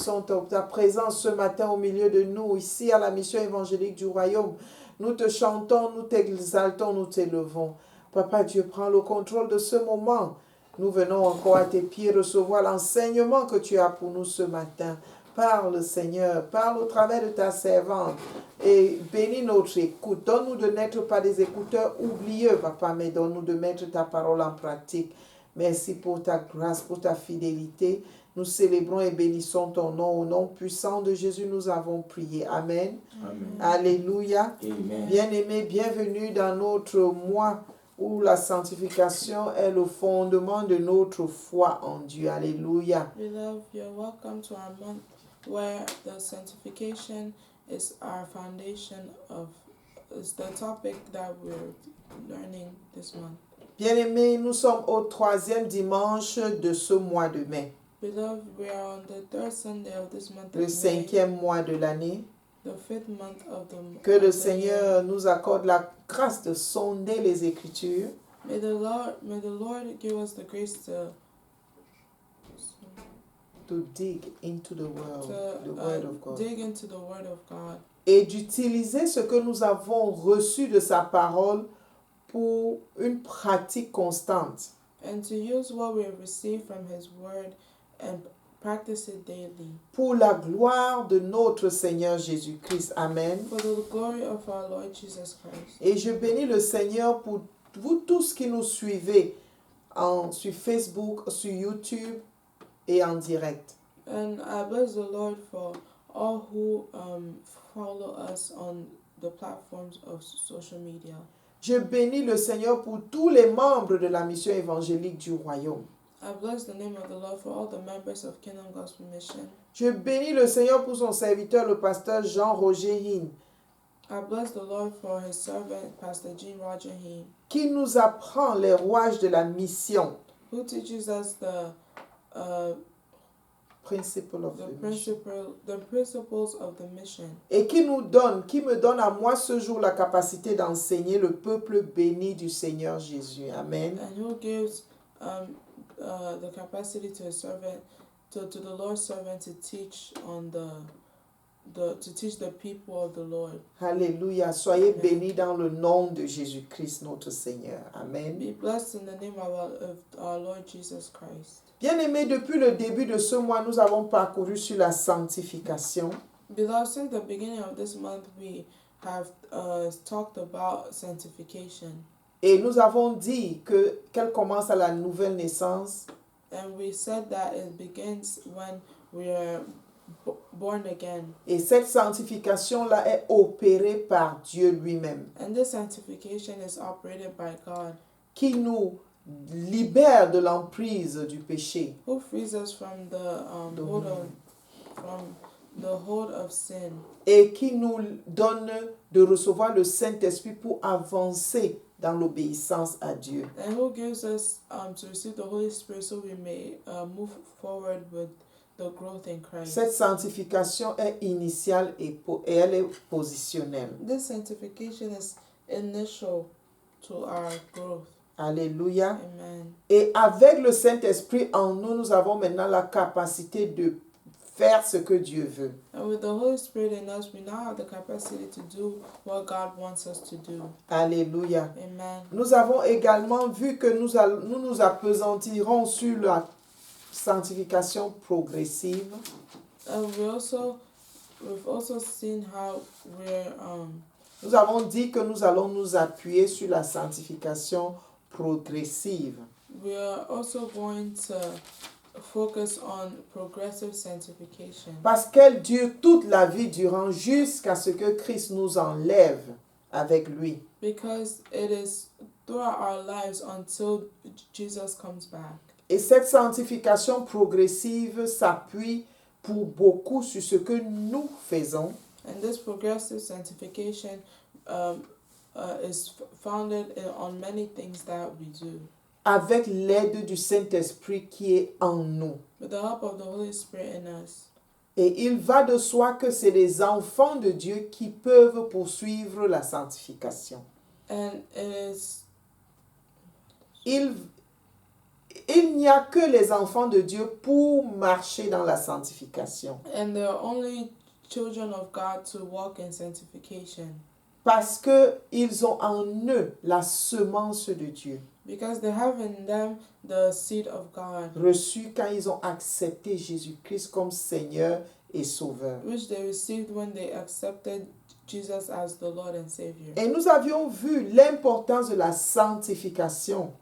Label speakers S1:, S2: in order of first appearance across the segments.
S1: Sont ta présence ce matin au milieu de nous, ici à la mission évangélique du royaume. Nous te chantons, nous t'exaltons, nous t'élevons. Papa Dieu, prends le contrôle de ce moment. Nous venons encore à tes pieds recevoir l'enseignement que tu as pour nous ce matin. Parle, Seigneur, parle au travers de ta servante et bénis notre écoute. Donne-nous de n'être pas des écouteurs oublieux, Papa, mais donne-nous de mettre ta parole en pratique. Merci pour ta grâce, pour ta fidélité. Nous célébrons et bénissons ton nom. Au nom puissant de Jésus, nous avons prié. Amen.
S2: Amen.
S1: Alléluia.
S2: Amen.
S1: Bien-aimés, bienvenue dans notre mois où la sanctification est le fondement de notre foi en Dieu. Alléluia.
S3: Beloved, you're welcome to our month where the sanctification is our foundation is the topic that we're learning this month.
S1: Bien-aimés, nous sommes au 3e dimanche de ce mois de mai,
S3: Beloved, we are on the third Sunday of this month
S1: le
S3: of May,
S1: 5e mois de l'année.
S3: the fifth month of the
S1: Que le
S3: year.
S1: Seigneur nous accorde la grâce de sonder les Écritures,
S3: May the Lord give us the grace
S1: to dig into the word of God,
S3: dig into the Word of God
S1: et d'utiliser ce que nous avons reçu de sa parole pour une pratique constante.
S3: and to use what we have received from His Word and practice it daily.
S1: Pour la gloire de notre Seigneur Jésus-Christ. Amen.
S3: For the glory of our Lord Jesus Christ.
S1: Et je bénis le Seigneur pour vous tous qui nous suivez sur Facebook, sur YouTube et en direct.
S3: And I bless the Lord for all who follow us on the platforms of social media.
S1: Je bénis le Seigneur pour tous les membres de la mission évangélique du royaume.
S3: I bless the name of the Lord for all the members of Kingdom Gospel Mission.
S1: Je bénis le Seigneur pour son serviteur, le pasteur Jean-Roger Hinn,
S3: I bless the Lord for His servant, Pastor Jean Roger Heen,
S1: qui nous apprend les rouages de la mission.
S3: who teaches us the
S1: Principle of the mission.
S3: principles of the mission,
S1: Et qui me donne à moi ce jour la capacité d'enseigner le peuple béni du Seigneur Jésus. Amen.
S3: and who gives the capacity to a servant, to the Lord's servant to teach on to teach the people of the Lord.
S1: Alléluia. Soyez bénis dans le nom de Jésus-Christ, notre Seigneur. Amen.
S3: Be blessed in the name of our Lord Jesus Christ.
S1: Bien-aimés, depuis le début de ce mois, nous avons parcouru sur la sanctification.
S3: Beloved, since the beginning of this month, we have talked about sanctification.
S1: Et nous avons dit qu'elle commence à la nouvelle naissance.
S3: And we said that it begins when we are born again.
S1: Et cette sanctification-là est opérée par Dieu lui-même,
S3: And this sanctification is operated by God,
S1: qui nous libère de l'emprise du péché,
S3: who frees us from the hold of sin,
S1: et qui nous donne de recevoir le Saint-Esprit pour avancer dans l'obéissance à Dieu.
S3: and who gives us to receive the Holy Spirit so we may move forward with the growth in Christ.
S1: Cette sanctification est initiale et elle est positionnelle.
S3: This sanctification is initial to our growth.
S1: Alléluia.
S3: Amen.
S1: Et avec le Saint-Esprit en nous, nous avons maintenant la capacité de faire ce que Dieu veut.
S3: And with the Holy Spirit in us, we now have the capacity to do what God wants us to do.
S1: Alléluia.
S3: Amen.
S1: Nous avons également vu que nous nous appesantirons sur la sanctification progressive.
S3: And we've also seen how
S1: Nous avons dit que nous allons nous appuyer sur la sanctification progressive.
S3: we are also going to focus on progressive sanctification.
S1: Parce qu'elle dure toute la vie durant jusqu'à ce que Christ nous enlève avec lui.
S3: Because it is throughout our lives until Jesus comes back.
S1: Et cette sanctification progressive s'appuie pour beaucoup sur ce que nous faisons,
S3: And this progressive sanctification is founded on many things that we do.
S1: avec l'aide du Saint-Esprit qui est en nous.
S3: With the help of the Holy Spirit in us.
S1: Et il va de soi que c'est les enfants de Dieu qui peuvent poursuivre la sanctification.
S3: And it is
S1: Il il n'y a que les enfants de Dieu pour marcher dans la sanctification.
S3: And the only children of God to walk in sanctification.
S1: Parce qu'ils ont en eux la semence de Dieu,
S3: Because they have in them the seed of God,
S1: reçue quand ils ont accepté Jésus-Christ comme Seigneur et Sauveur.
S3: which they received when they accepted Jesus as the Lord and Savior.
S1: Et nous avions vu l'importance de la sanctification.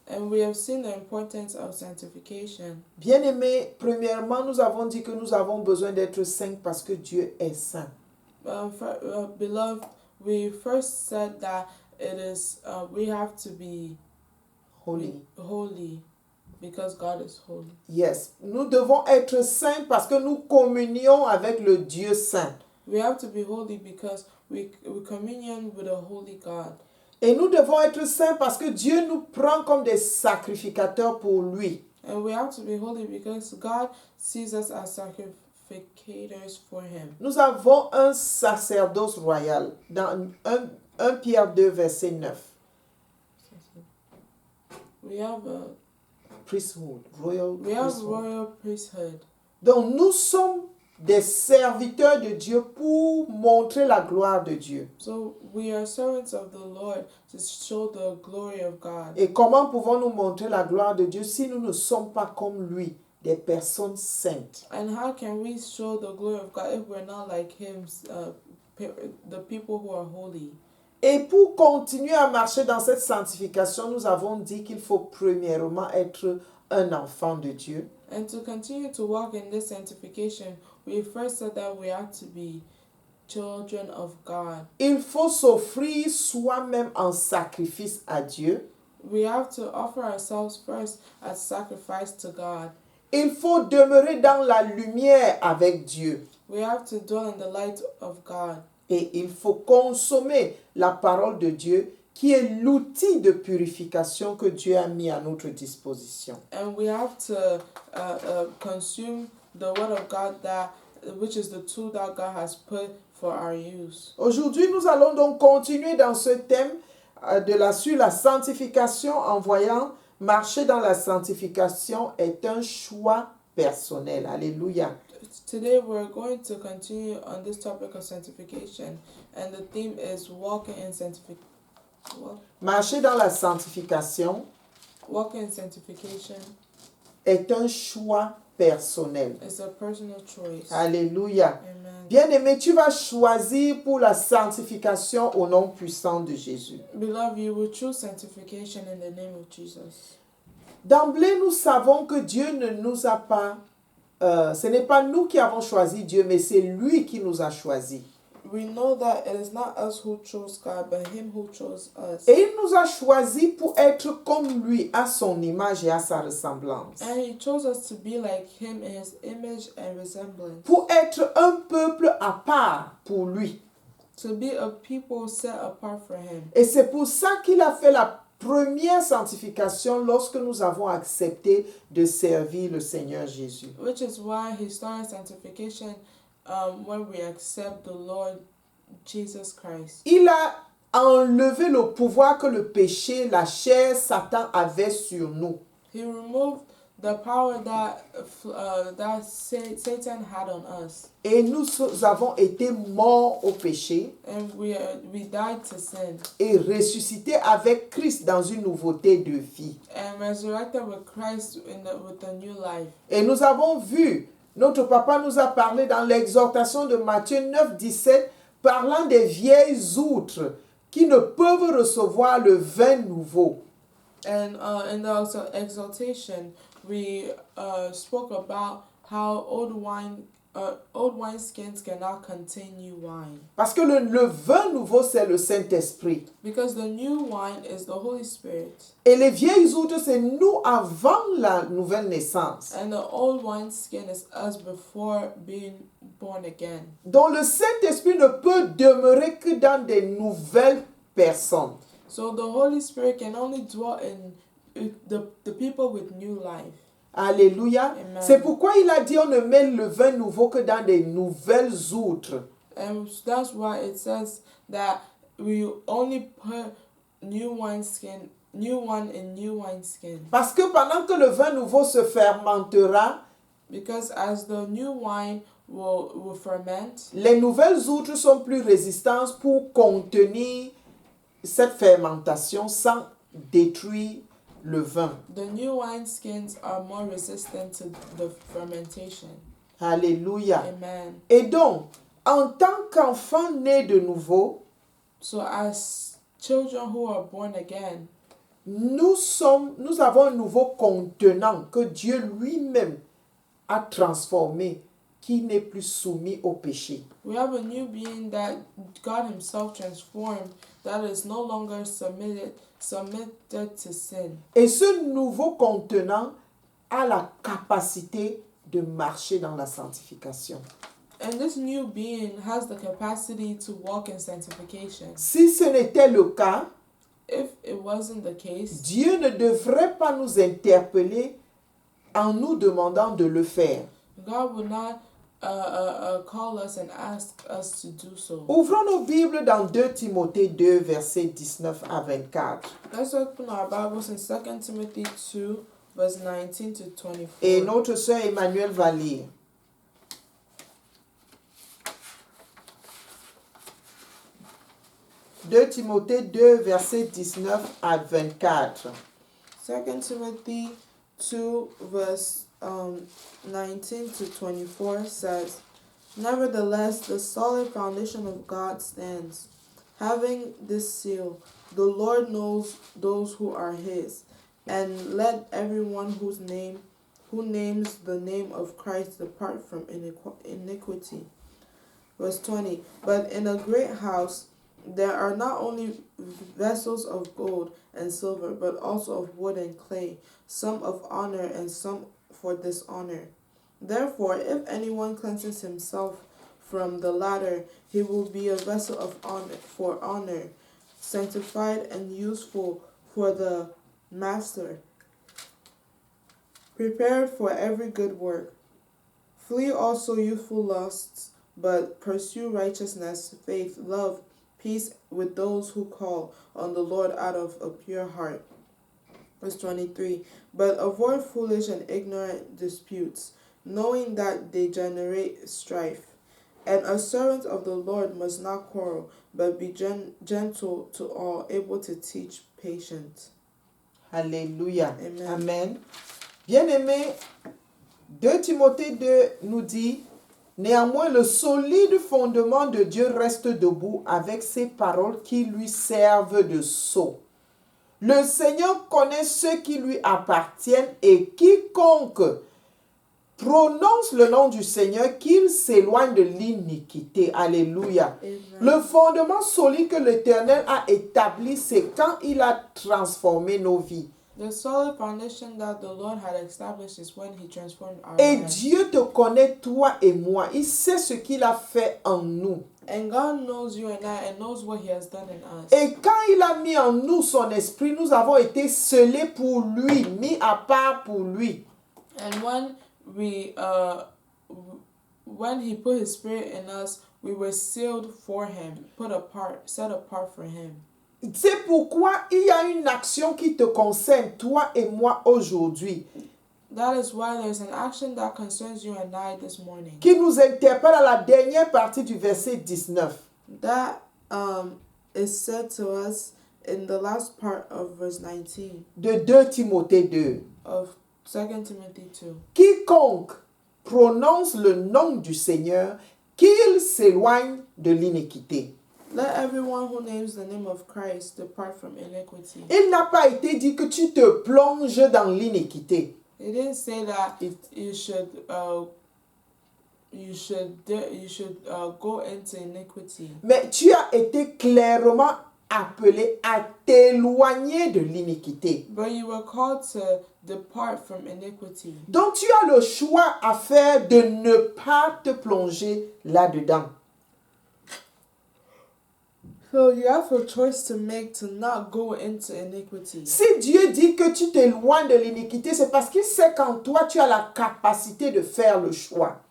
S3: And we have seen the importance of sanctification.
S1: Bien-aimés, premièrement, nous avons dit que nous avons besoin d'être saints parce que Dieu est saint.
S3: Beloved, we first said that it is we have to be
S1: Holy.
S3: holy because God is holy.
S1: Yes. Nous devons être saints parce que nous communions avec le Dieu saint.
S3: We have to be holy because we communion with a holy God.
S1: Et nous devons être saints parce que Dieu nous prend comme des sacrificateurs pour lui.
S3: And we have to be holy because God sees us as sacrificators for Him.
S1: Nous avons un sacerdoce royal dans 1 Pierre 2, verset 9.
S3: We have a
S1: Priesthood, royal
S3: we have
S1: priesthood.
S3: royal priesthood.
S1: Donc nous sommes des serviteurs de Dieu pour montrer la gloire de Dieu.
S3: So we are servants of the Lord to show the glory of God.
S1: Et comment pouvons-nous montrer la gloire de Dieu si nous ne sommes pas comme lui, des personnes saintes?
S3: And how can we show the glory of God if we're not like Him, the people who are holy?
S1: Et pour continuer à marcher dans cette sanctification, nous avons dit qu'il faut premièrement être un enfant de Dieu.
S3: And to continue to walk in this sanctification, we first said that we have to be children of God.
S1: Il faut s'offrir soi-même en sacrifice à Dieu.
S3: We have to offer ourselves first as sacrifice to God.
S1: Il faut demeurer dans la lumière avec Dieu.
S3: We have to dwell in the light of God.
S1: Et il faut consommer la parole de Dieu qui est l'outil de purification que Dieu a mis à notre disposition.
S3: And we have to consume the word of God, which is the tool that God has put for our use.
S1: Aujourd'hui, nous allons donc continuer dans ce thème sur la sanctification en voyant marcher dans la sanctification est un choix personnel. Alléluia.
S3: Today we're going to continue on this topic of sanctification, and the theme is walking in sanctification.
S1: Marcher dans la sanctification
S3: Walking in sanctification
S1: est un choix personnel.
S3: is a personal choice.
S1: Alléluia.
S3: Amen.
S1: Bien-aimé, tu vas choisir pour la sanctification au nom puissant de Jésus.
S3: Beloved, you will choose sanctification in the name of Jesus.
S1: D'emblée, nous savons que Dieu ne nous a pas... ce n'est pas nous qui avons choisi Dieu, mais c'est lui qui nous a choisis.
S3: We know that it is not us who chose God, but Him who chose us.
S1: Et il nous a choisis pour être comme lui, à son image et à sa ressemblance.
S3: And He chose us to be like Him in His image and resemblance.
S1: Pour être un peuple à part pour lui.
S3: To be a people set apart for Him.
S1: Et c'est pour ça qu'il a fait la première sanctification lorsque nous avons accepté de servir le Seigneur Jésus.
S3: Which is why He started sanctification when we accept the Lord Jesus Christ.
S1: Il a enlevé le pouvoir que le péché, la chair, Satan avait sur nous.
S3: He removed the power that Satan had on us.
S1: Et nous avons été morts au péché
S3: And we died to sin.
S1: et ressuscités avec Christ dans une nouveauté de vie.
S3: And resurrected with Christ with a new life.
S1: Et nous avons vu, notre papa nous a parlé dans l'exhortation de Matthieu 9, 17, parlant des vieilles outres qui ne peuvent recevoir le vin nouveau.
S3: And in the exaltation, we spoke about how old wineskins cannot contain new wine.
S1: Parce que le vin nouveau, c'est le Saint-Esprit.
S3: Because the new wine is the Holy Spirit.
S1: Et les vieilles outres, c'est nous avant la nouvelle naissance.
S3: And the old wineskin is us before being born again.
S1: Donc le Saint-Esprit ne peut demeurer que dans des nouvelles personnes.
S3: So the Holy Spirit can only dwell in the people with new life.
S1: Alléluia.
S3: Amen.
S1: C'est pourquoi il a dit on ne met le vin nouveau que dans des nouvelles outres.
S3: And that's why it says that we only put new wineskin new one in new wineskin.
S1: Parce que pendant que le vin nouveau se fermentera,
S3: Because as the new wine will ferment,
S1: les nouvelles outres sont plus résistantes pour contenir cette fermentation sans détruire le vin.
S3: the new wineskins are more resistant to the fermentation.
S1: Alléluia.
S3: Amen.
S1: Et donc, en tant qu'enfants nés de nouveau,
S3: So as children who are born again,
S1: nous avons un nouveau contenant que Dieu lui-même a transformé, qui n'est plus soumis au péché.
S3: we have a new being that God Himself transformed, that is no longer submitted to sin.
S1: Et ce nouveau contenant a la capacité de marcher dans la sanctification.
S3: And this new being has the capacity to walk in sanctification.
S1: Si ce n'était le cas,
S3: If it wasn't the case,
S1: Dieu ne devrait pas nous interpeller en nous demandant de le faire.
S3: God would not call us and ask us to do so.
S1: Ouvrons nos Bibles dans 2 Timothée 2, versets 19 à 24.
S3: Let's open our Bibles in 2 Timothy 2, verse 19 to 24.
S1: Et notre sœur Emmanuel va lire. « 2 Timothée 2, versets 19 à 24.
S3: 2 Timothy 2, verse 19 to 24 says, Nevertheless, the solid foundation of God stands, having this seal, the Lord knows those who are His, and let everyone who names the name of Christ depart from iniquity. Verse 20, But in a great house there are not only vessels of gold and silver, but also of wood and clay, some of honor and some for dishonor. Therefore, if anyone cleanses himself from the latter, he will be a vessel of honor, sanctified and useful for the master, prepared for every good work. Flee also youthful lusts, but pursue righteousness, faith, love, peace with those who call on the Lord out of a pure heart. Verse 23, But avoid foolish and ignorant disputes, knowing that they generate strife. And a servant of the Lord must not quarrel, but be gentle to all, able to teach, patient.
S1: Alléluia.
S3: Amen.
S1: Amen. Bien-aimé, 2 Timothée 2 nous dit, néanmoins le solide fondement de Dieu reste debout avec ses paroles qui lui servent de sceau. Le Seigneur connaît ceux qui lui appartiennent et quiconque prononce le nom du Seigneur, qu'il s'éloigne de l'iniquité. Alléluia.
S3: Amen.
S1: Le fondement solide que l'Éternel a établi, c'est quand il a transformé nos vies.
S3: The solid foundation that the Lord had established is when He transformed our
S1: Et
S3: lives.
S1: Dieu te connaît, toi et moi. Il sait ce qu'il a fait en nous.
S3: And God knows you and I and knows what He has done in us.
S1: Et quand il a mis en nous son esprit, nous avons été scellés pour lui, mis à part pour lui.
S3: And when He put His Spirit in us, we were sealed for Him, set apart for Him.
S1: C'est pourquoi il y a une action qui te concerne, toi et moi, aujourd'hui,
S3: That is why there's an action that concerns you and I this morning.
S1: qui nous interpelle à la dernière partie du verset 19.
S3: That is said to us in the last part of verse 19
S1: De 2 Timothée 2.
S3: of 2 Timothy 2.
S1: Quiconque prononce le nom du Seigneur, qu'il s'éloigne de l'iniquité.
S3: Let everyone who names the name of Christ depart from iniquity.
S1: Il n'a pas été dit que tu te plonges dans l'iniquité.
S3: It didn't say that you should go into iniquity.
S1: Mais tu as été clairement appelé à t'éloigner de l'iniquité.
S3: But you were called to depart from iniquity.
S1: Donc tu as le choix à faire de ne pas te plonger là-dedans.
S3: So you have a choice to make to not go into iniquity.
S1: Si Dieu dit que tu t'éloignes de l'iniquité, c'est parce qu'il sait qu'en toi, tu as la capacité de faire le choix.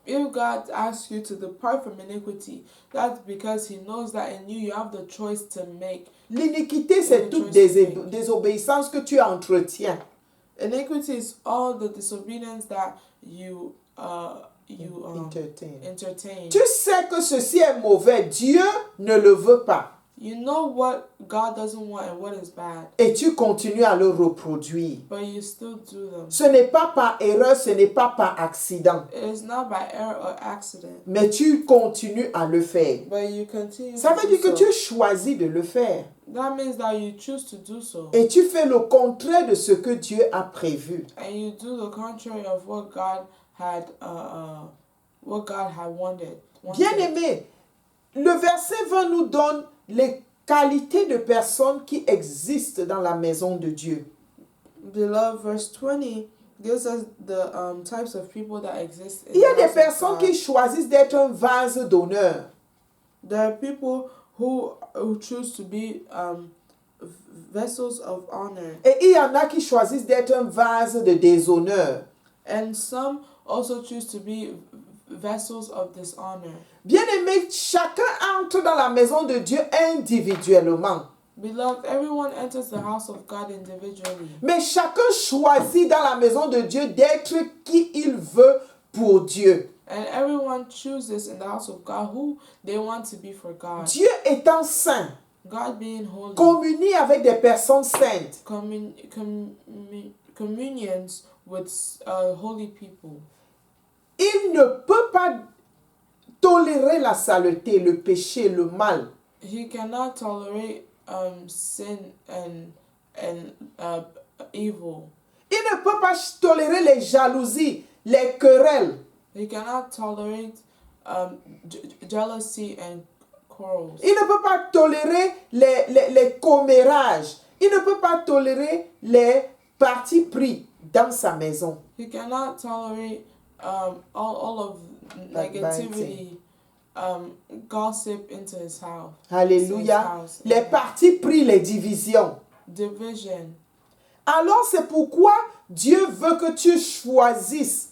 S3: If God asks you to depart from iniquity, that's because He knows that in you have the choice to make.
S1: L'iniquité, c'est toute désobéissance que tu entretiens.
S3: Iniquity is all the disobedience that you entertain.
S1: Tu sais que ceci est mauvais, Dieu ne le veut pas.
S3: You know what God doesn't want and what is bad.
S1: Et tu continues à le reproduire.
S3: But you still do them.
S1: Ce n'est pas par erreur, ce n'est pas par accident.
S3: It is not by error or accident.
S1: Mais tu continues à le faire.
S3: But you continue
S1: Ça veut dire que tu choisis de le faire.
S3: That means that you choose to do so.
S1: Et tu fais le contraire de ce que Dieu a prévu.
S3: And you do the contrary of what God had wanted.
S1: Bien-aimé, le verset 20 nous donne les qualités de personnes qui existent dans la maison de Dieu.
S3: Beloved, verse 20 gives us the types of people that exist in
S1: Il y a
S3: the
S1: des
S3: house of
S1: personnes
S3: God.
S1: qui choisissent d'être un vase d'honneur.
S3: There are people who choose to be vessels of honor.
S1: Et il y en a qui choisissent d'être un vase de déshonneur.
S3: And some also choose to be vessels of dishonor.
S1: Bien-aimé, chacun entre dans la maison de Dieu individuellement.
S3: Beloved, everyone enters the house of God individually.
S1: Mais chacun choisit dans la maison de Dieu d'être qui il veut pour Dieu.
S3: And everyone chooses in the house of God who they want to be for God.
S1: Dieu étant saint,
S3: God being holy.
S1: communie avec des personnes saintes.
S3: Communions with holy people.
S1: Il ne peut pas tolérer la saleté, le péché, le mal.
S3: He cannot tolerate sin and evil.
S1: Il ne peut pas tolérer les jalousies, les querelles.
S3: He cannot tolerate jealousy and quarrels.
S1: Il ne peut pas tolérer les commérages. Il ne peut pas tolérer les partis pris dans sa maison.
S3: He cannot tolerate all of negativity, gossip into his house.
S1: Alléluia. Les partis pris, les divisions.
S3: Division.
S1: Alors c'est pourquoi Dieu veut que tu choisisses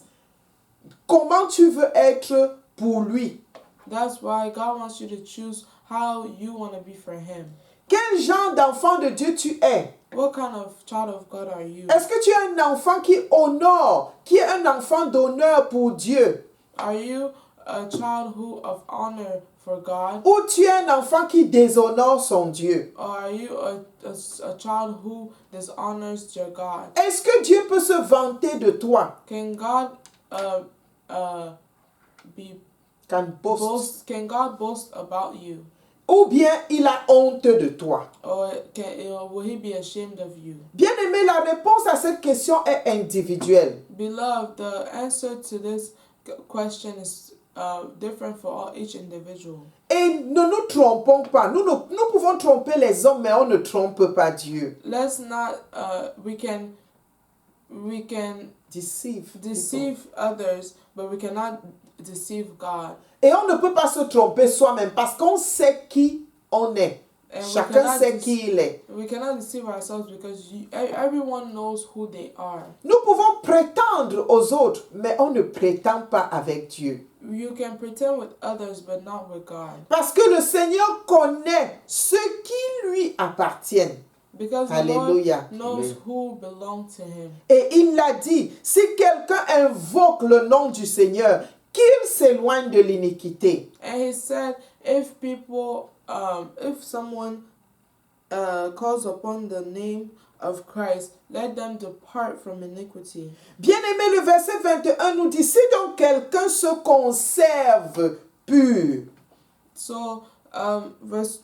S1: comment tu veux être pour lui.
S3: That's why God wants you to choose how you want to be for Him.
S1: Quel genre d'enfant de Dieu tu es?
S3: What kind of child of God are you?
S1: Est-ce que tu es un enfant qui honore, qui est un enfant d'honneur pour Dieu?
S3: Are you a child of honor for God?
S1: Ou tu es un enfant qui déshonore son Dieu?
S3: Or are you a child who dishonors your God?
S1: Est-ce que Dieu peut se vanter de toi?
S3: Can God Can God boast about you?
S1: Ou bien il a honte de toi?
S3: Or will He be ashamed of you?
S1: Bien-aimé, la réponse à cette question est individuelle.
S3: Beloved, the answer to this question is different for each individual.
S1: Et ne nous trompons pas. Nous pouvons tromper les hommes, mais on ne trompe pas Dieu.
S3: Let's not. We can deceive others, but we cannot deceive God.
S1: Et on ne peut pas se tromper soi-même parce qu'on sait qui on est.
S3: And
S1: chacun sait qui il est.
S3: We cannot deceive ourselves because everyone knows who they are.
S1: Nous pouvons prétendre aux autres, mais on ne prétend pas avec Dieu.
S3: You can pretend with others, but not with God.
S1: Parce que le Seigneur connaît ceux qui lui appartiennent.
S3: Because
S1: Alléluia.
S3: the Lord knows who belong to Him.
S1: Et il l'a dit, si quelqu'un invoque le nom du Seigneur, qu'il s'éloigne de l'iniquité.
S3: And He said, if someone calls upon the name of Christ, let them depart from iniquity.
S1: Bien-aimé, le verset 21 nous dit, si donc quelqu'un se conserve pur.
S3: So, verse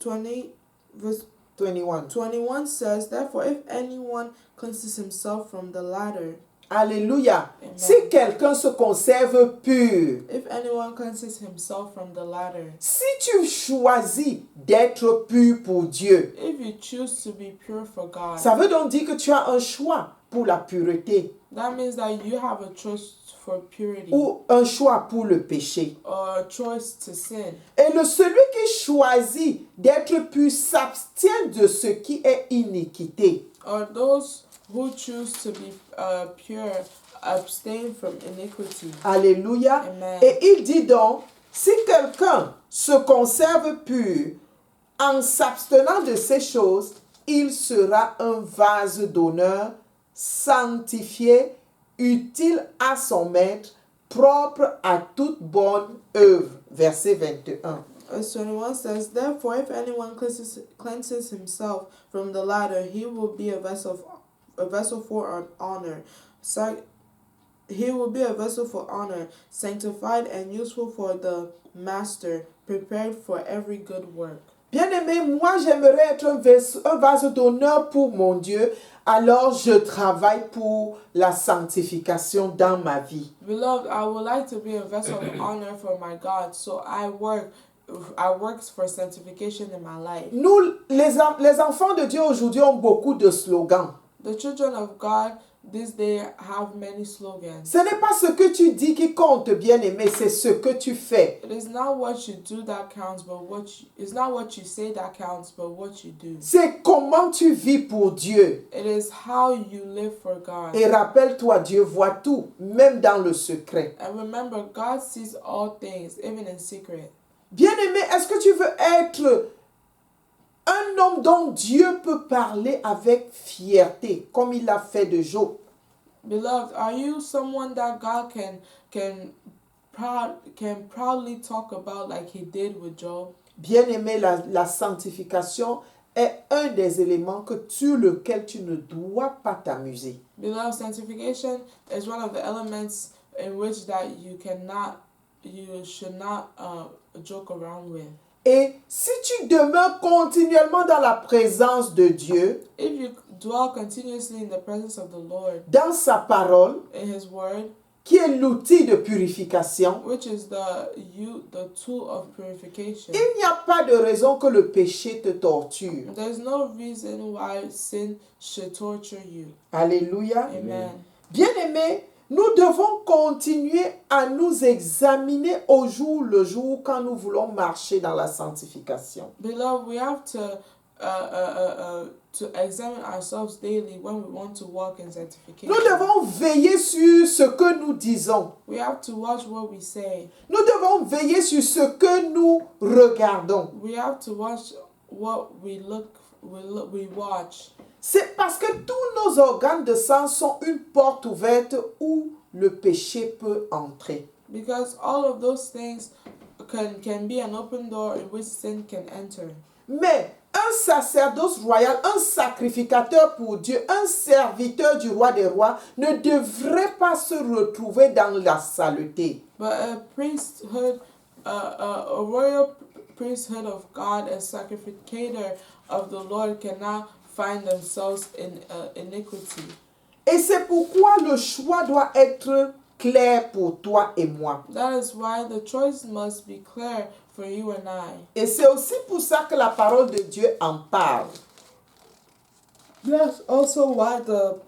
S1: 21
S3: says, therefore, if anyone cleanses himself from the latter.
S1: Alléluia.
S3: Amen.
S1: Si quelqu'un se conserve pur.
S3: If anyone cleanses himself from the latter.
S1: Si tu choisis d'être pur pour Dieu.
S3: If you choose to be pure for God.
S1: Ça veut donc dire que tu as un choix pour la pureté.
S3: That means that you have a choice for purity.
S1: Ou un choix pour le péché.
S3: Or a choice to sin.
S1: Et celui qui choisit d'être pur s'abstient de ce qui est iniquité.
S3: Or those who choose to be pure abstain from iniquity.
S1: Alléluia.
S3: Amen.
S1: Et il dit donc, si quelqu'un se conserve pur en s'abstenant de ces choses, il sera un vase d'honneur, sanctifié, utile à son maître, propre à toute bonne œuvre. Verset 21.
S3: Verse 21 says, therefore, if anyone cleanses himself from the latter, he will be a vessel for honor. He will be a vessel for honor, sanctified and useful for the master, prepared for every good work.
S1: Bien-aimé, moi j'aimerais être un vase d'honneur pour mon Dieu, alors je travaille pour la sanctification dans ma vie.
S3: Beloved, I would like to be a vessel of honor for my God, so I work for sanctification in my life.
S1: Nous, les enfants de Dieu aujourd'hui ont beaucoup de slogans.
S3: The children of God this day have many slogans.
S1: Ce n'est pas ce que tu dis qui compte, bien-aimé, c'est ce que tu fais.
S3: It is not what you do that counts, but it's not what you say that counts, but what you do.
S1: C'est comment tu vis pour Dieu.
S3: It is how you live for God.
S1: Et rappelle-toi, Dieu voit tout, même dans le secret.
S3: And remember, God sees all things, even in secret.
S1: Bien-aimé, est-ce que tu veux être un homme dont Dieu peut parler avec fierté, comme il l'a fait de Job?
S3: Beloved, are you someone that God can proudly talk about like he did with Job?
S1: Bien-aimé, la sanctification est un des éléments sur lequel tu ne dois pas t'amuser.
S3: Beloved, sanctification is one of the elements in which that you should not joke around with.
S1: Et si tu demeures continuellement dans la présence de Dieu,
S3: If you dwell continuously in the presence of the Lord,
S1: dans sa parole,
S3: in His Word,
S1: qui est l'outil de purification,
S3: which is the tool of purification,
S1: il n'y a pas de raison que le péché te torture.
S3: there's no reason why sin should torture you.
S1: Alléluia.
S3: Amen.
S1: Bien-aimés, nous devons continuer à nous examiner au jour le jour quand nous voulons marcher dans la sanctification.
S3: Beloved, we have to examine ourselves daily when we want to walk in sanctification.
S1: Nous devons veiller sur ce que nous disons.
S3: We have to watch what we say.
S1: Nous devons veiller sur ce que nous regardons.
S3: We have to watch what we watch.
S1: C'est parce que tous nos organes de sens sont une porte ouverte où le péché peut entrer.
S3: Because all of those things can be an open door in which sin can enter.
S1: Mais un sacerdoce royal, un sacrificateur pour Dieu, un serviteur du roi des rois ne devrait pas se retrouver dans la saleté.
S3: But a priesthood, a royal priesthood of God, a sacrificator of the Lord cannot find themselves in iniquity.
S1: Et c'est pourquoi le choix doit être clair pour toi et moi.
S3: That is why the choice must be clear for you and I.
S1: Et c'est aussi pour ça que la parole de Dieu en parle.
S3: That's also why the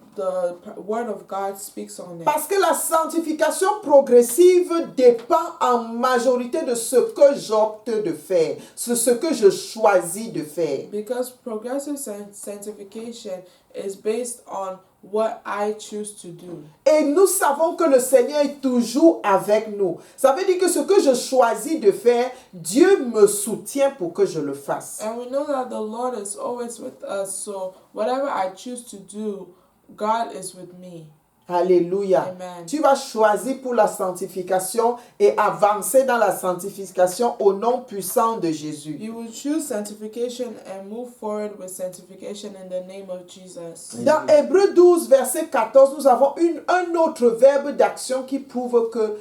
S3: word of God speaks on it.
S1: Parce que la sanctification progressive dépend en majorité de ce que j'opte de faire, ce que je choisis de faire.
S3: Because progressive sanctification is based on what I choose to do.
S1: Et nous savons que le Seigneur est toujours avec nous. Ça veut dire que ce que je choisis de faire, Dieu me soutient pour que je le fasse.
S3: And we know that the Lord is always with us, so whatever I choose to do, God is with me.
S1: Alléluia.
S3: Amen.
S1: Tu vas choisir pour la sanctification et avancer dans la sanctification au nom puissant de Jésus.
S3: You will choose sanctification and move forward with sanctification in the name of Jesus.
S1: Dans Hébreux 12, verset 14, nous avons un autre verbe d'action qui prouve que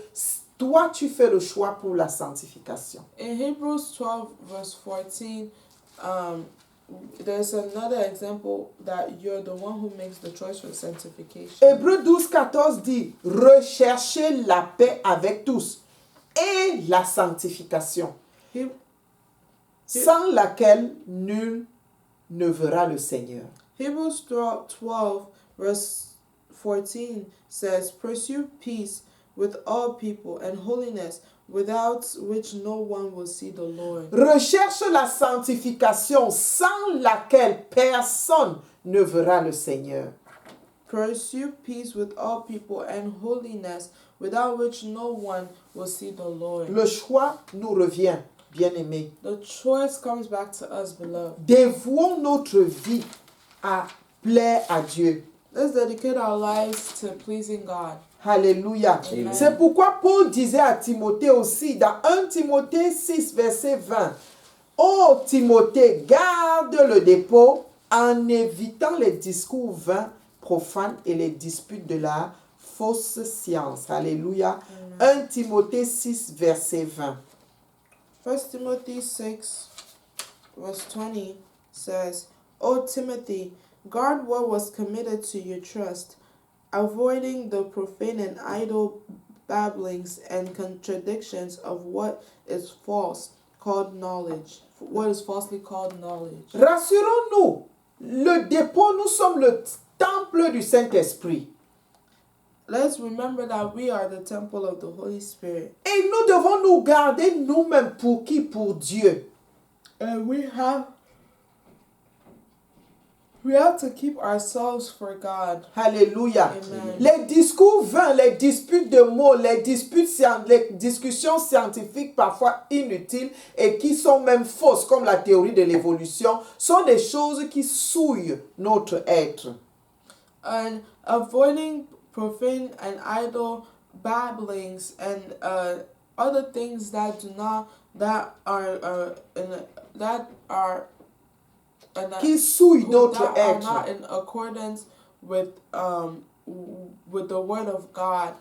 S1: toi, tu fais le choix pour la sanctification.
S3: In Hebrews 12, verse 14, there's another example that you're the one who makes the choice for sanctification.
S1: Hébreux 12, 14 dit « Recherchez la paix avec tous et la sanctification, sans laquelle nul ne verra le Seigneur. »
S3: Hebrews 12, verse 14 says, pursue peace with all people and holiness, without which no one will see the Lord.
S1: Recherche la sanctification sans laquelle personne ne verra le Seigneur.
S3: Pursue peace with all people and holiness, without which no one will see the Lord.
S1: Le choix nous revient, bien-aimés.
S3: The choice comes back to us, beloved.
S1: Dévouons notre vie à plaire à Dieu.
S3: Let's dedicate our lives to pleasing God.
S1: Alléluia.
S3: Amen.
S1: C'est pourquoi Paul disait à Timothée aussi, dans 1 Timothée 6, verset 20, « Ô Timothée, garde le dépôt en évitant les discours vains, profanes et les disputes de la fausse science. » Alléluia. 1 Timothée 6, verset 20.
S3: 1 Timothy 6, verse 20 says, O Timothy, guard what was committed to your trust, avoiding the profane and idle babblings and contradictions of what is false, called knowledge. What is falsely called knowledge.
S1: Rassurons-nous, le dépôt, nous sommes le temple du Saint-Esprit.
S3: Let's remember that we are the temple of the Holy Spirit.
S1: Et nous devons nous garder nous-mêmes pour qui? Pour Dieu.
S3: And we have to keep ourselves for God.
S1: Alléluia.
S3: Amen.
S1: Les discours vains, les disputes de mots, les discussions scientifiques parfois inutiles et qui sont même fausses, comme la théorie de l'évolution, sont des choses qui souillent notre être.
S3: And avoiding profane and idle babblings and other things that
S1: Qui souillent notre
S3: are
S1: être.
S3: not in accordance with the word of God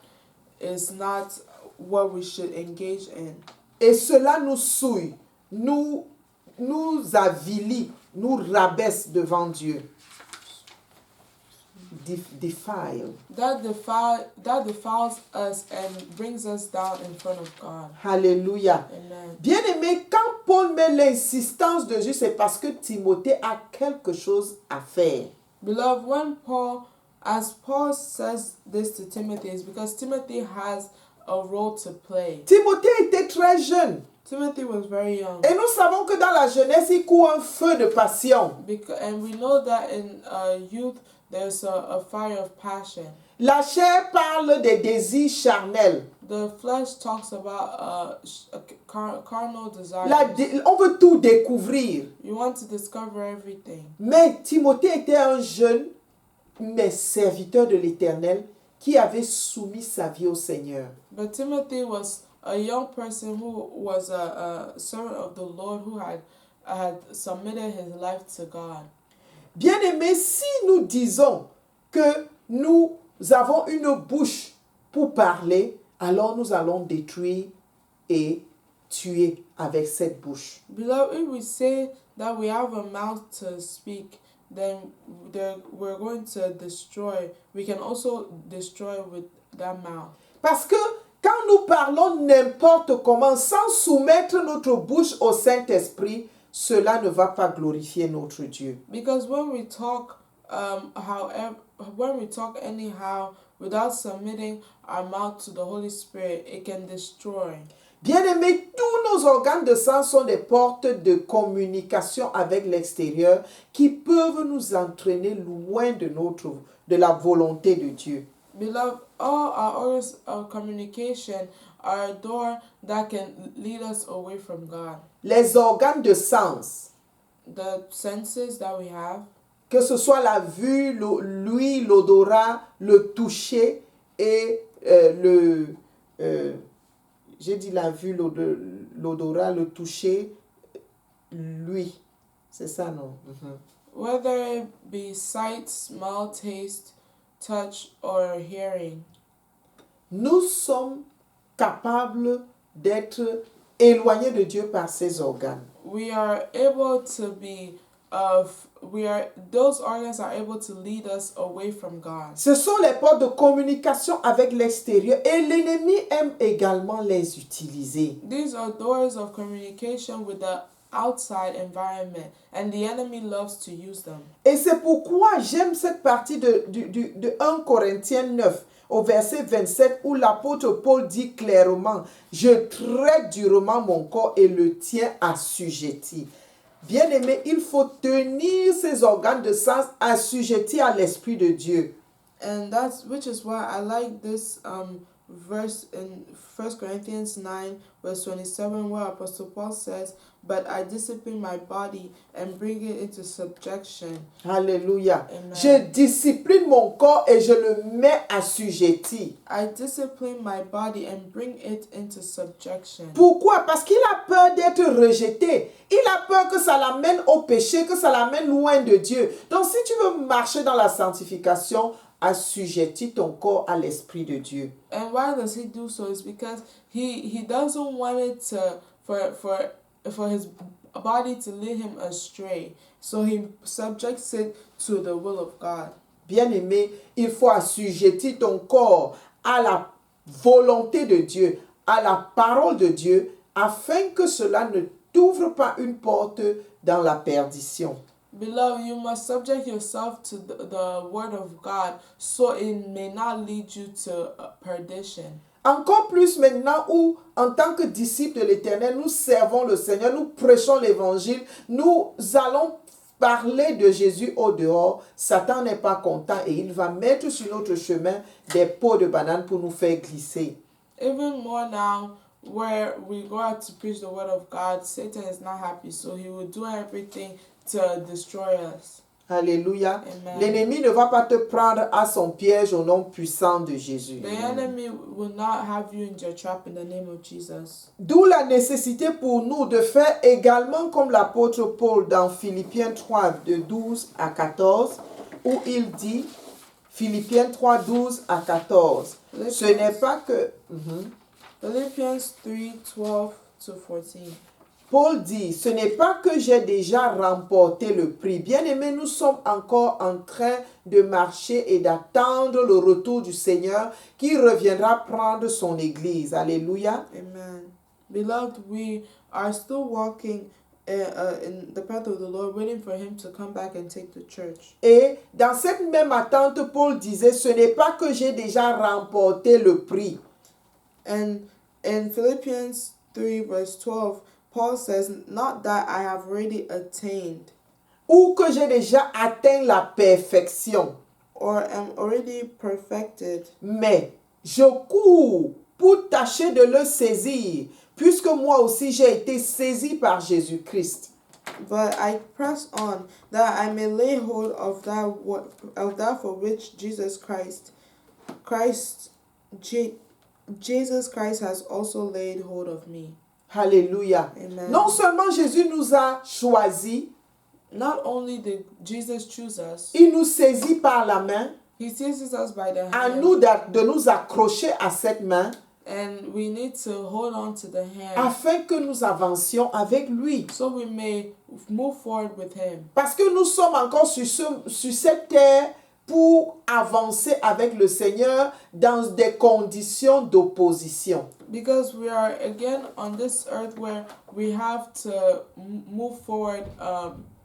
S3: is not what we should engage in.
S1: Et cela nous souille, nous avilit, nous rabaisse devant Dieu. Defile.
S3: That defiles us and brings us down in front of God.
S1: Alléluia.
S3: Amen.
S1: Bien-aimé, quand Paul met l'insistance dessus, c'est parce que Timothée a quelque chose à faire.
S3: Beloved, as Paul says this to Timothy, is because Timothy has a role to play.
S1: Timothée était très jeune.
S3: Timothy was very young.
S1: Et nous savons que dans la jeunesse, il court un feu de passion.
S3: And we know that in youth, there's a fire of passion.
S1: La chair parle des désirs charnels.
S3: The flesh talks about carnal desires.
S1: On veut tout découvrir.
S3: You want to discover everything.
S1: Mais Timothée était un jeune, mais serviteur de l'Éternel, qui avait soumis sa vie au Seigneur.
S3: But Timothy was a young person who was a servant of the Lord who had submitted his life to God.
S1: Bien-aimés, si nous disons que nous avons une bouche pour parler, alors nous allons détruire et tuer avec cette bouche.
S3: Beloved, if we say that we have a mouth to speak, then we're going to destroy. We can also destroy with that mouth.
S1: Parce que quand nous parlons n'importe comment, sans soumettre notre bouche au Saint-Esprit, cela ne va pas glorifier notre Dieu.
S3: Because when we talk, anyhow, without submitting our mouth to the Holy Spirit, it can destroy.
S1: Bien-aimés, tous nos organes de sens sont des portes de communication avec l'extérieur qui peuvent nous entraîner loin de la volonté de Dieu.
S3: Beloved, all our organs of communication are a door that can lead us away from God.
S1: Les organes de sens,
S3: The senses that we have,
S1: que ce soit la vue, l'ouïe, l'odorat, le toucher et j'ai dit la vue, l'odorat, le toucher, l'ouïe. C'est ça, non?
S3: whether it be sight, smell, taste, touch, or hearing.
S1: Nous sommes capables d'être éloignés de Dieu par ces organes.
S3: We are able to be those organs are able to lead us away from God.
S1: Ce sont les portes de communication avec l'extérieur et l'ennemi aime également les utiliser.
S3: These are doors of communication with the outside environment, and the enemy loves to use them.
S1: Et c'est pourquoi j'aime cette partie de 1 Corinthiens 9 au verset 27 où l'apôtre Paul dit clairement « Je traite durement mon corps et le tiens assujetti ». Bien-aimé, il faut tenir ces organes de sens assujettis à l'Esprit de Dieu.
S3: And that's which is why I like this verse in 1 Corinthians 9 verse 27 where Apostle Paul says, "But I discipline my body and bring it into subjection."
S1: Alléluia.
S3: Amen.
S1: Je discipline mon corps et je le mets assujetti.
S3: I discipline my body and bring it into subjection.
S1: Pourquoi? Parce qu'il a peur d'être rejeté. Il a peur que ça l'amène au péché, que ça l'amène loin de Dieu. Donc si tu veux marcher dans la sanctification, assujettis ton corps à l'Esprit de Dieu.
S3: And why does he do so? Is because he doesn't want it to for his body to lead him astray. So he subjects it to the will of God.
S1: Bien-aimé, il faut assujettir ton corps à la volonté de Dieu, à la parole de Dieu, afin que cela ne t'ouvre pas une porte dans la perdition.
S3: Beloved, you must subject yourself to the word of God so it may not lead you to perdition.
S1: Encore plus maintenant où, en tant que disciples de l'Éternel, nous servons le Seigneur, nous prêchons l'Évangile, nous allons parler de Jésus au dehors. Satan n'est pas content et il va mettre sur notre chemin des pots de banane pour nous faire glisser.
S3: Even more now, where we go out to preach the word of God, Satan is not happy, so he will do everything to destroy us.
S1: Alléluia.
S3: Amen.
S1: L'ennemi ne va pas te prendre à son piège au nom puissant de Jésus.
S3: The enemy will not have you in your trap in the name of Jesus.
S1: D'où la nécessité pour nous de faire également comme l'apôtre Paul dans Philippiens 3, de 12 à 14, où il dit, Philippiens 3, 12 à 14, ce n'est pas que...
S3: Philippians 3:12 to 14.
S1: Paul dit, ce n'est pas que j'ai déjà remporté le prix. Bien-aimés, nous sommes encore en train de marcher et d'attendre le retour du Seigneur qui reviendra prendre son Église. Alléluia.
S3: Amen. Beloved, we are still walking in the path of the Lord, waiting for him to come back and take the church.
S1: Et dans cette même attente, Paul disait, ce n'est pas que j'ai déjà remporté le prix.
S3: And in Philippians 3 verse 12, Paul says, not that I have already attained
S1: Ou que j'ai déjà atteint la perfection.
S3: or am already perfected,
S1: Mais je cours pour tâcher de le saisir, puisque moi aussi j'ai été saisi par Jésus-Christ.
S3: but I press on that I may lay hold of that for which Jesus Christ has also laid hold of me.
S1: Alléluia.
S3: Amen.
S1: Non seulement Jésus nous a choisis,
S3: Not only did Jesus choose us,
S1: il nous saisit par la main,
S3: he seizes us by the
S1: à
S3: hand,
S1: nous de nous accrocher à cette main,
S3: and we need to hold on to the hand
S1: afin que nous avancions avec lui.
S3: so we may move forward with him.
S1: Parce que nous sommes encore sur cette terre pour avancer avec le Seigneur dans des conditions d'opposition.
S3: Because we are again on this earth where we have to move forward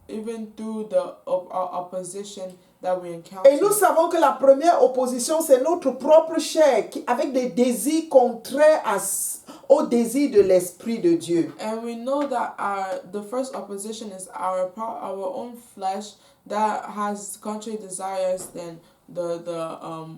S3: even through the opposition that we encounter.
S1: Et nous savons que la première opposition, c'est notre propre chair, avec des désirs contraires au désir de l'Esprit de Dieu.
S3: And we know that the first opposition is our own flesh that has contrary desires than the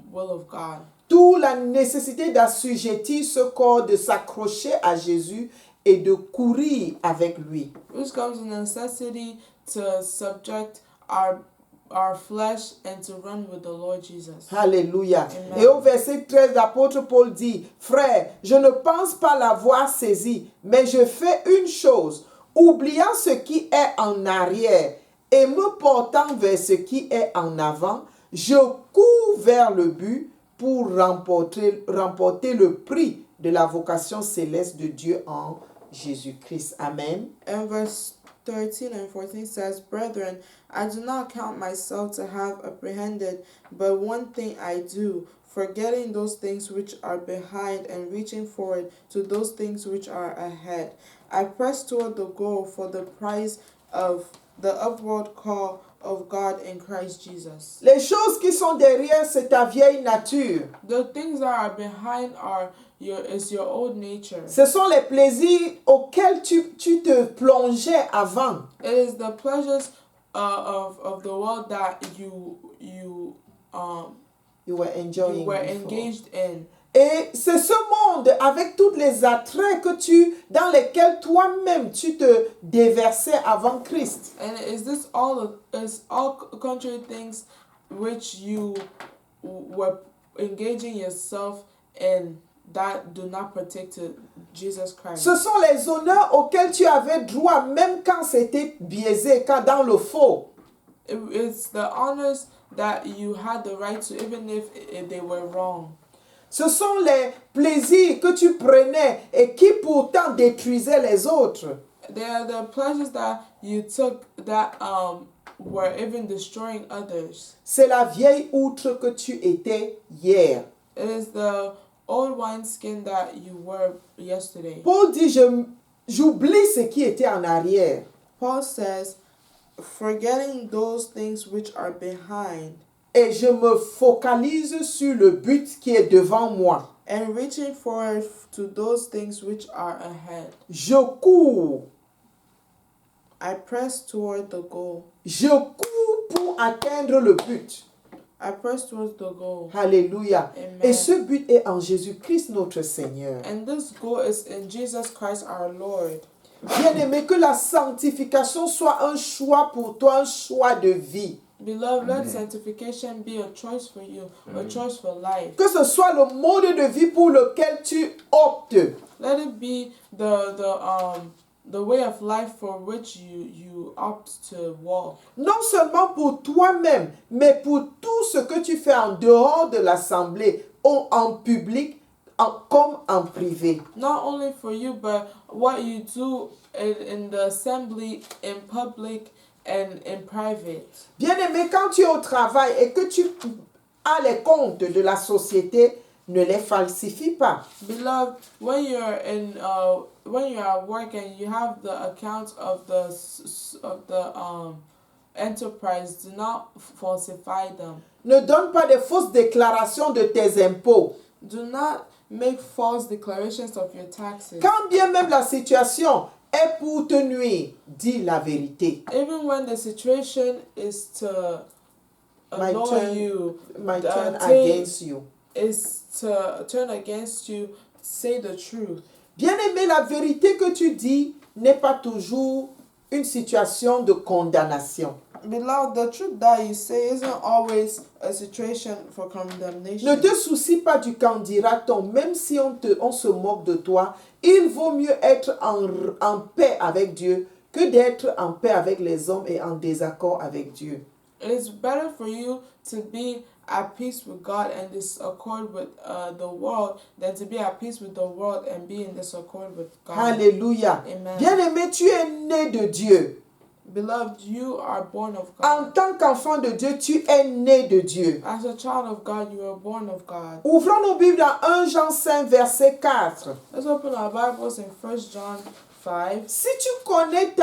S3: will of God.
S1: D'où la nécessité d'assujettir ce corps, de s'accrocher à Jésus et de courir avec lui.
S3: Which comes in necessity to subject our flesh and to run with the Lord Jesus.
S1: Alléluia.
S3: Amen.
S1: Et au verset 13, l'apôtre Paul dit, « Frère, je ne pense pas l'avoir saisi, mais je fais une chose, oubliant ce qui est en arrière et me portant vers ce qui est en avant, je cours vers le but pour remporter le prix de la vocation céleste de Dieu en Jésus-Christ. » Amen.
S3: And verse 13 and 14 says, Brethren, I do not count myself to have apprehended, but one thing I do, forgetting those things which are behind and reaching forward to those things which are ahead. I press toward the goal for the prize of the upward call of God in Christ Jesus.
S1: Les choses qui sont derrière, c'est ta vieille nature.
S3: The things that are behind is your old nature.
S1: Ce sont les plaisirs auxquels tu te plongeais avant.
S3: It is the pleasures of the world that you
S1: you were enjoying
S3: you were
S1: before.
S3: engaged in.
S1: Et c'est ce monde avec tous les attraits dans lesquels toi-même tu te déversais avant Christ.
S3: And is all contrary things which you were engaging yourself in that do not protect to Jesus Christ?
S1: Ce sont les honneurs auxquels tu avais droit même quand c'était biaisé, quand dans le faux.
S3: It's the honors that you had the right to, even if they were wrong.
S1: Ce sont les plaisirs que tu prenais et qui pourtant détruisaient les autres.
S3: They are the pleasures that you took that were even destroying others.
S1: C'est la vieille outre que tu étais hier.
S3: It is the old wineskin that you were yesterday.
S1: Paul dit, j'oublie ce qui était en arrière.
S3: Paul says, forgetting those things which are behind.
S1: Et je me focalise sur le but qui est devant moi.
S3: And reaching forward to those things which are ahead.
S1: Je cours.
S3: I press toward the goal.
S1: Je cours pour atteindre le but.
S3: I press towards the goal.
S1: Alléluia.
S3: Amen.
S1: Et ce but est en Jésus-Christ notre Seigneur.
S3: And this goal is in Jesus Christ our Lord.
S1: Bien-aimé, que la sanctification soit un choix pour toi, un choix de vie.
S3: Beloved, let sanctification be a choice for you, a choice for life.
S1: Que ce soit le mode de vie pour lequel tu optes.
S3: Let it be the way of life for which you opt to walk.
S1: Non seulement pour toi-même, mais pour tout ce que tu fais en dehors de l'assemblée, ou en public, comme en privé.
S3: Not only for you, but what you do in the assembly, in public, and in private.
S1: Bien-aimé, quand tu es au travail et que tu as les comptes de la société, ne les falsifie pas.
S3: Beloved, when you're at work and you have the accounts of the enterprise, do not falsify them.
S1: Ne donne pas de fausses déclarations de tes impôts.
S3: Do not make false declarations of your taxes.
S1: Quand bien même la situation est pour te nuire, dis la vérité.
S3: Even when the situation is to annoy you,
S1: turn against you.
S3: Is to turn against you, say the truth.
S1: Bien-aimé, la vérité que tu dis n'est pas toujours une situation de condamnation.
S3: Beloved, the truth that you say isn't always a situation for condemnation.
S1: Ne te soucie pas du qu'en dira-t-on, même si on se moque de toi. Il vaut mieux être en paix avec Dieu que d'être en paix avec les hommes et en désaccord avec Dieu.
S3: It is better for you to be at peace with God and disaccord with the world than to be at peace with the world and be in disaccord with God.
S1: Alléluia.
S3: Amen.
S1: Bien-aimé, tu es né de Dieu.
S3: Beloved, you are born of God.
S1: En tant qu'enfant de Dieu, tu es né de Dieu.
S3: As a child of God, you are born of God.
S1: Ouvrons nos Bibles à 1 Jean 5, verset 4.
S3: Let's open our Bibles in 1 John 5.
S1: Si tu connais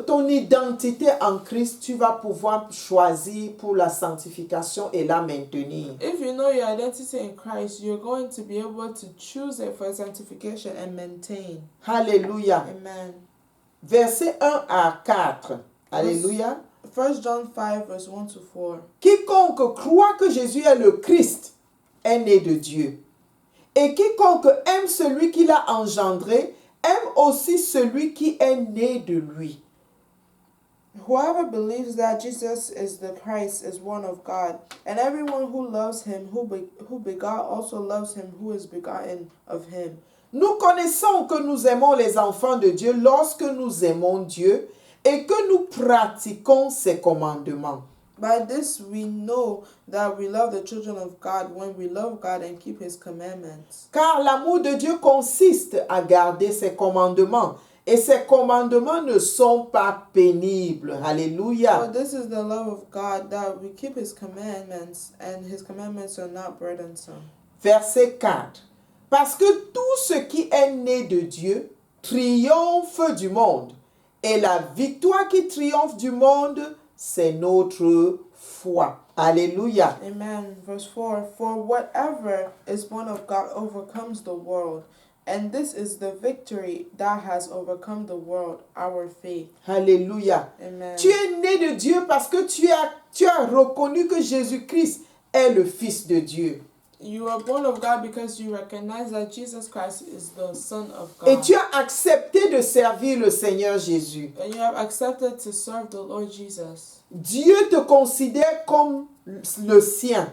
S1: ton identité en Christ, tu vas pouvoir choisir pour la sanctification et la maintenir.
S3: If you know your identity in Christ, you're going to be able to choose it for sanctification and maintain.
S1: Alléluia.
S3: Amen.
S1: Verset 1 à 4. Alléluia.
S3: 1 John 5, verse 1 to 4.
S1: Quiconque croit que Jésus est le Christ est né de Dieu. Et quiconque aime celui qui l'a engendré, aime aussi celui qui est né de lui.
S3: Whoever believes that Jesus is the Christ is born of God, and everyone who loves him, who begot, also loves him who is begotten of him.
S1: Nous connaissons que nous aimons les enfants de Dieu lorsque nous aimons Dieu et que nous pratiquons ses commandements.
S3: By this we know that we love the children of God when we love God and keep his commandments.
S1: Car l'amour de Dieu consiste à garder ses commandements. Et ses commandements ne sont pas pénibles. Alléluia.
S3: So this is the love of God, that we keep his commandments, and his commandments are not burdensome.
S1: Verset 4. Parce que tout ce qui est né de Dieu triomphe du monde. Et la victoire qui triomphe du monde, c'est notre foi. Alléluia.
S3: Amen. Verse 4. For whatever is born of God overcomes the world. And this is the victory that has overcome the world, our faith.
S1: Alléluia.
S3: Amen.
S1: Tu es né de Dieu parce que tu as reconnu que Jésus-Christ est le Fils de Dieu.
S3: You are born of God because you recognize that Jesus Christ is the Son of
S1: Et
S3: God.
S1: tu as accepté de servir le Seigneur Jésus.
S3: And you have accepted to serve the Lord Jesus.
S1: Dieu te considère comme le sien.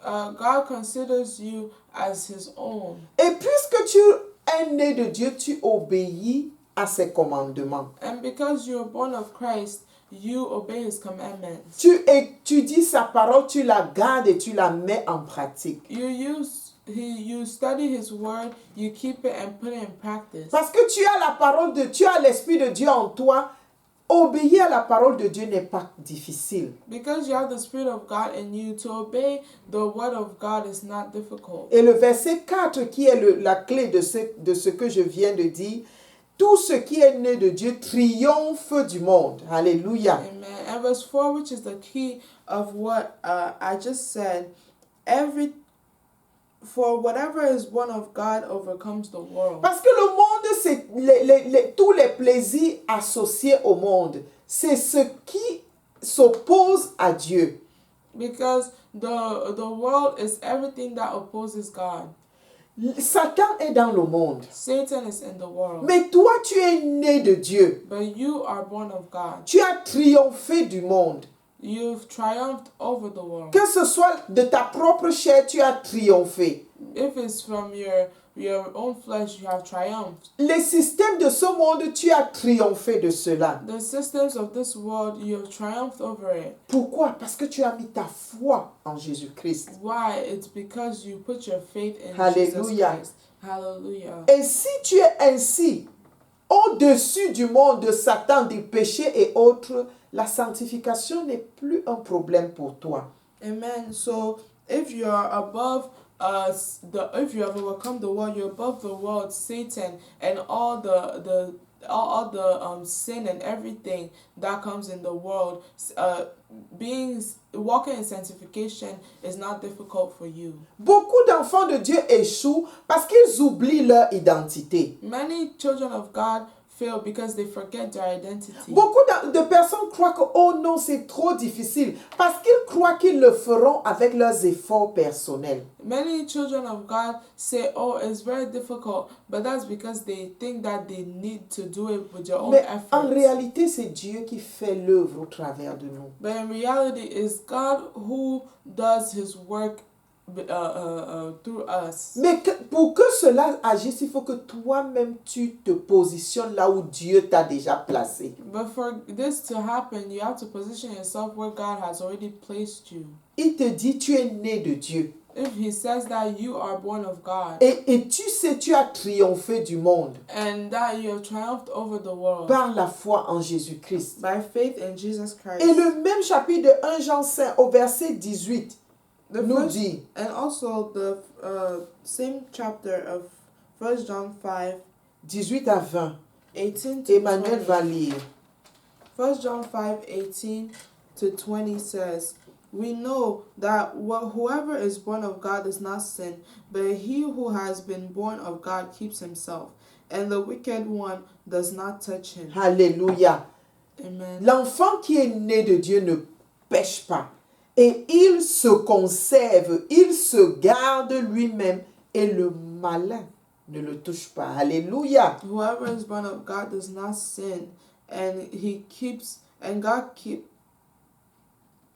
S3: God considers you as His own.
S1: Et puisque tu es né de Dieu, tu obéis à ses commandements.
S3: And because you are born of Christ, you obey His commandments.
S1: Tu étudies sa parole, tu la gardes et tu la mets en pratique.
S3: You study His word, you keep it and put it in practice.
S1: Parce que tu as la parole de Dieu, tu as l'Esprit de Dieu en toi. Obéir à la parole de Dieu n'est pas difficile.
S3: Because you have the Spirit of God in you, to obey the word of God is not difficult.
S1: Et le verset 4 qui est la clé de ce que je viens de dire, tout ce qui est né de Dieu triomphe du monde. Alléluia.
S3: Amen. And verse 4, which is the key of what I just said, for whatever is born of God overcomes the world.
S1: Parce que le monde, c'est tous les plaisirs associés au monde. C'est ce qui s'oppose à Dieu.
S3: Because the world is everything that opposes God.
S1: Satan est dans le monde.
S3: Satan is in the world.
S1: Mais toi, tu es né de Dieu.
S3: But you are born of God.
S1: Tu as triomphé du monde.
S3: You've triumphed over the world.
S1: Que ce soit de ta propre chair, tu as triomphé.
S3: If it's from your own flesh, you have triumphed.
S1: Les systèmes de ce monde, tu as triomphé de cela.
S3: The systems of this world, you have triumphed over it.
S1: Pourquoi? Parce que tu as mis ta foi en Jésus-Christ.
S3: Why? It's because you put your faith in Jesus
S1: Alléluia.
S3: Christ. Hallelujah.
S1: Et si tu es ainsi, au-dessus du monde de Satan, des péchés et autres, la sanctification n'est plus un problème pour toi.
S3: Amen. So if you are above if you have overcome the world, you're above the world, Satan, and all the sin and everything that comes in the world. Walking in sanctification is not difficult for you.
S1: Beaucoup d'enfants de Dieu échouent parce qu'ils oublient leur identité.
S3: Many children of God fail because they forget their identity.
S1: Beaucoup de personnes croient que oh non, c'est trop difficile parce qu'ils croient qu'ils le feront avec leurs efforts personnels.
S3: Many children of God say, oh, it's very difficult, but that's because they think that they need to do it with their own
S1: Mais
S3: efforts.
S1: en réalité, c'est Dieu qui fait l'œuvre au travers de nous.
S3: But in reality, it's God who does His work through us.
S1: Mais pour que cela agisse, il faut que toi-même tu te positionnes là où Dieu t'a déjà placé.
S3: But for this to happen, you have to position yourself where God has already placed you.
S1: Il te dit, tu es né de Dieu.
S3: If He says that you are born of God,
S1: Et tu sais, tu as triomphé du monde
S3: and that you have triumphed over the world
S1: par la foi en Jésus-Christ.
S3: by faith in Jesus Christ.
S1: Et le même chapitre de 1 Jean 5 au verset 18 nous dit,
S3: and also the same chapter of 1 John 5,
S1: 18 à 20,
S3: 18 to
S1: Emmanuel
S3: 20.
S1: va lire.
S3: 1 John 5, 18 to 20 says, we know that whoever is born of God does not sin, but he who has been born of God keeps himself, and the wicked one does not touch him.
S1: Alléluia.
S3: Amen.
S1: L'enfant qui est né de Dieu ne pêche pas. Et il se conserve, il se garde lui-même et le malin ne le touche pas. Alléluia.
S3: Whoever is born of God does not sin, and God keeps.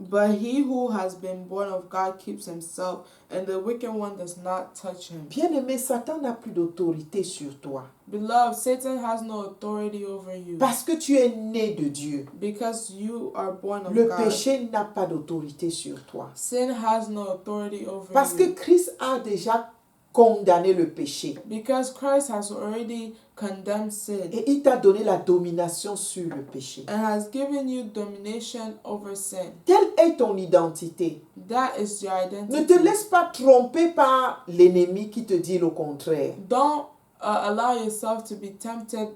S3: But he who has been born of God keeps himself, and the wicked one does not touch him.
S1: Bien-aimé, Satan n'a plus d'autorité sur toi.
S3: Beloved, Satan has no authority over you.
S1: Parce que tu es né de Dieu.
S3: Because you are born of
S1: Le
S3: God.
S1: péché n'a pas d'autorité sur toi.
S3: Sin has no authority over
S1: Parce que
S3: you.
S1: Christ a déjà condamné le péché.
S3: Because Christ has already condemned sin.
S1: Et il t'a donné la domination sur le péché.
S3: And has given you domination over sin.
S1: Telle est ton identité.
S3: That is your identity.
S1: Ne te laisse pas tromper par l'ennemi qui te dit le contraire.
S3: Don't allow yourself to be tempted,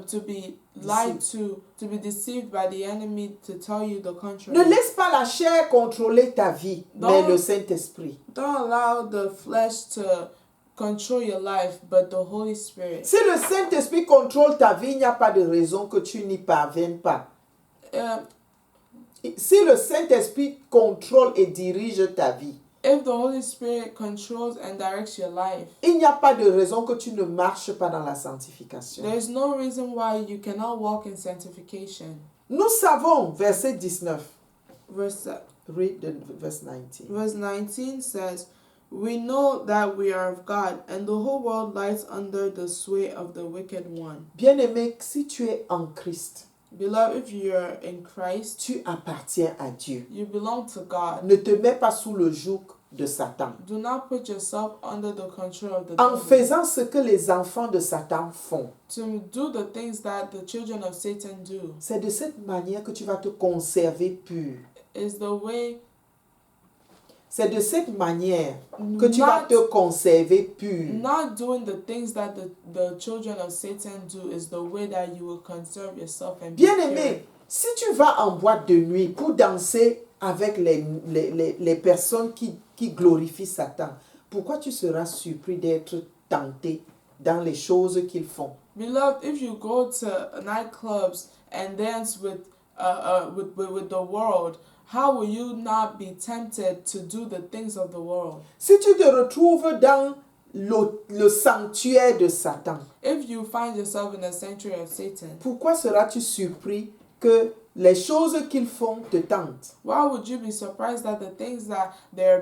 S3: to be lied to be deceived by the enemy to tell you the contrary.
S1: Ne laisse pas la chair contrôler ta vie, mais le Saint-Esprit.
S3: Don't allow the flesh to control your life, but the Holy Spirit.
S1: Si le Saint-Esprit contrôle ta vie, il n'y a pas de raison que tu n'y parviennes pas. si le Saint-Esprit contrôle et dirige ta vie,
S3: if the Holy Spirit controls and directs your life,
S1: il n'y a pas de raison que tu ne marches pas dans la sanctification.
S3: there's no reason why you cannot walk in sanctification.
S1: Nous savons, verset 19,
S3: Verse
S1: read the verse 19.
S3: Verse 19 says, "We know that we are of God, and the whole world lies under the sway of the wicked one."
S1: Bien-aimé, si tu es en Christ,
S3: Beloved, if you are in Christ,
S1: tu appartiens à Dieu.
S3: you belong to God.
S1: Ne te mets pas sous le joug de Satan.
S3: Do not put yourself under the control of the
S1: En
S3: devil.
S1: faisant ce que les enfants de Satan font,
S3: To do the things that the children of Satan do
S1: c'est de cette manière que tu vas te conserver pur.
S3: is the way.
S1: C'est de cette manière que tu vas te conserver pur.
S3: Not doing the things that the children of Satan do is the way that you will conserve yourself and be
S1: Bien-aimé, si tu vas en boîte de nuit pour danser avec les personnes qui glorifient Satan, pourquoi tu seras surpris d'être tenté dans les choses qu'ils font?
S3: Beloved, if you go to nightclubs and dance with the world, how will you not be tempted to do the things of the world?
S1: Si tu te retrouves dans le sanctuaire de Satan,
S3: If you find yourself in the sanctuary of Satan,
S1: pourquoi seras-tu surpris que les choses qu'ils font te tentent?
S3: why would you be surprised that the things that are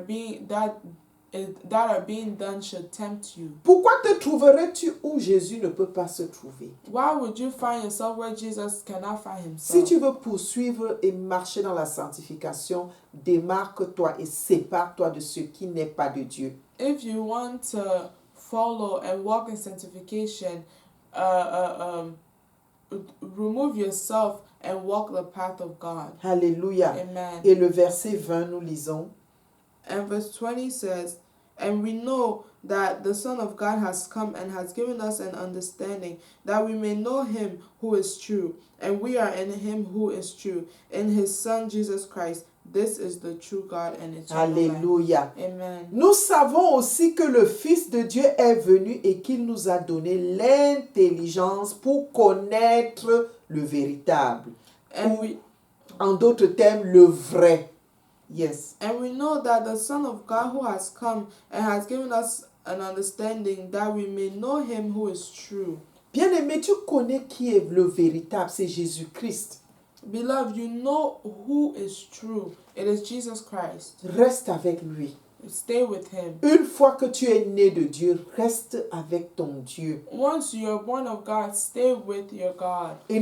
S3: being done should tempt you?
S1: Pourquoi te trouverais-tu où Jésus ne peut pas se trouver?
S3: Why would you find yourself where Jesus cannot find
S1: Si
S3: himself?
S1: tu veux poursuivre et marcher dans la sanctification, démarque-toi et sépare-toi de ce qui n'est pas de Dieu.
S3: If you want to follow and walk in sanctification, remove yourself and walk the path of God.
S1: Alléluia.
S3: Amen.
S1: Et le verset 20, nous lisons.
S3: And verse 20 says, "And we know that the Son of God has come and has given us an understanding, that we may know him who is true. And we are in him who is true, in his Son Jesus Christ. This is the true God and eternal life."
S1: Alléluia.
S3: Amen.
S1: Nous savons aussi que le Fils de Dieu est venu et qu'il nous a donné l'intelligence pour connaître le véritable. En d'autres termes, le vrai. Yes.
S3: And we know that the Son of God who has come and has given us an understanding, that we may know him who is true.
S1: Bien-aimé, tu connais qui est le véritable, c'est Jésus-Christ.
S3: Beloved, you know who is true. It is Jesus Christ.
S1: Reste avec lui.
S3: Stay with him.
S1: Une fois que tu es né de Dieu, reste avec ton Dieu.
S3: Once you are born of God, stay with your God.
S1: Et